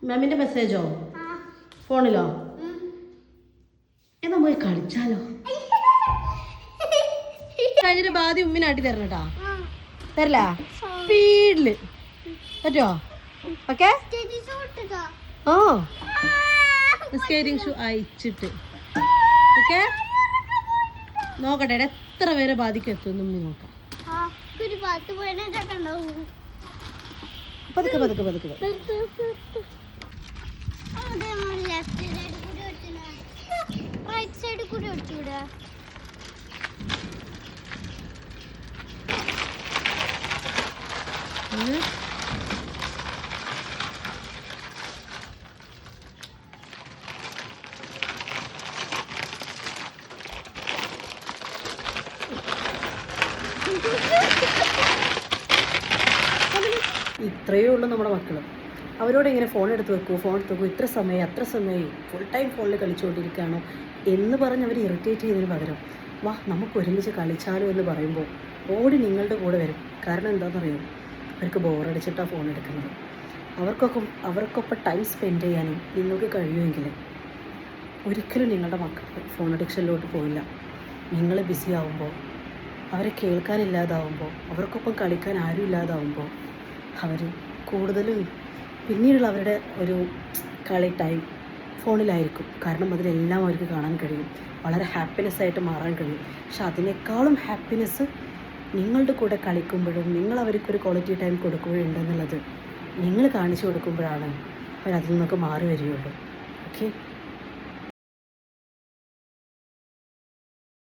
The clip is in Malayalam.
മാമിന്റെ മെസ്സേജോ ഫോണിലോ? എന്നാ പോയി കളിച്ചാലോ? കഴിഞ്ഞിട്ട് ബാധി ഉമ്മിനാട്ടി തരണം കേട്ടാ. തരില്ല സ്പീഡില് പറ്റോ? ഓക്കെ. ഓ സ്കേറ്റിംഗ് ഷൂ അയച്ചിട്ട് ഓക്കെ. നോക്കട്ടെ എത്ര പേരെ ബാധിക്കും എത്തുന്നു നോക്കാം. പതുക്കെ പതുക്കെ പതുക്കെ റൈറ്റ് സൈഡ് കൂടി ഒടിച്ചുവിടാ. ഇത്രയേ ഉള്ളൂ നമ്മുടെ മക്കൾ. അവരോട് ഇങ്ങനെ ഫോൺ എടുത്ത് വെക്കൂ, ഫോൺ എടുത്ത് വെക്കൂ, ഇത്ര സമയം അത്ര സമയം ഫുൾ ടൈം ഫോണിൽ കളിച്ചുകൊണ്ടിരിക്കുകയാണോ എന്ന് പറഞ്ഞ് അവർ ഇറിറ്റേറ്റ് ചെയ്യുന്നതിന് പകരം വാ നമുക്ക് ഒരുമിച്ച് കളിച്ചാലോ എന്ന് പറയുമ്പോൾ ഓടി നിങ്ങളുടെ കൂടെ വരും. കാരണം എന്താണെന്നറിയോ, അവർക്ക് ബോറടിച്ചിട്ടാണ് ഫോൺ എടുക്കുന്നത്. അവർക്കൊപ്പം ടൈം സ്പെൻഡ് ചെയ്യാനും നിങ്ങൾക്ക് കഴിയുമെങ്കിൽ ഒരിക്കലും നിങ്ങളുടെ മക്കൾ ഫോൺ അഡിക്ഷനിലോട്ട് പോയില്ല. നിങ്ങൾ ബിസി ആവുമ്പോൾ, അവരെ കേൾക്കാനില്ലാതാവുമ്പോൾ, അവർക്കൊപ്പം കളിക്കാൻ ആരും ഇല്ലാതാവുമ്പോൾ അവർ കൂടുതലും പിന്നീടുള്ള അവരുടെ ഒരു കളി ടൈം ഫോണിലായിരിക്കും. കാരണം അതിലെല്ലാം അവർക്ക് കാണാൻ കഴിയും, വളരെ ഹാപ്പിനെസ്സായിട്ട് മാറാൻ കഴിയും. പക്ഷെ അതിനേക്കാളും ഹാപ്പിനെസ് നിങ്ങളുടെ കൂടെ കളിക്കുമ്പോഴും നിങ്ങൾ അവർക്കൊരു ക്വാളിറ്റി ടൈം കൊടുക്കുകയുണ്ടെന്നുള്ളത് നിങ്ങൾ കാണിച്ചു കൊടുക്കുമ്പോഴാണ് അവരതിൽ നിന്നൊക്കെ മാറി വരികയുള്ളൂ. ഓക്കെ.